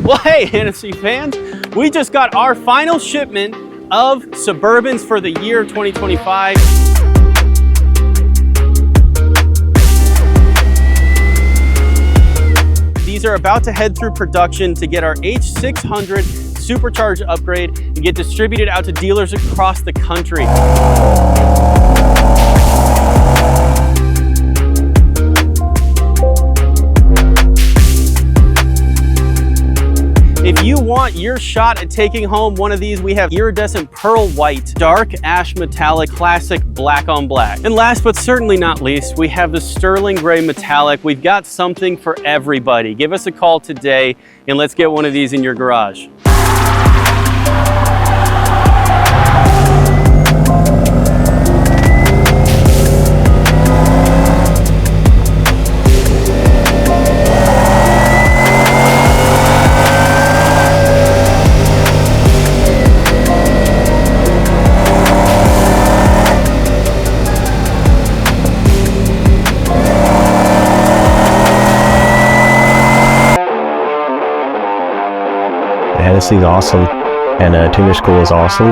Well, hey, Hennessey fans, we just got our final shipment of Suburbans for the year 2025. These are about to head through production to get our H600 Supercharged upgrade and get distributed out to dealers across the country. If you want your shot at taking home one of these, we have iridescent pearl white, dark ash metallic, classic black on black. And last but certainly not least, we have the sterling gray metallic. We've got something for everybody. Give us a call today and let's get one of these in your garage. Hennessey's awesome, and tuner school is awesome.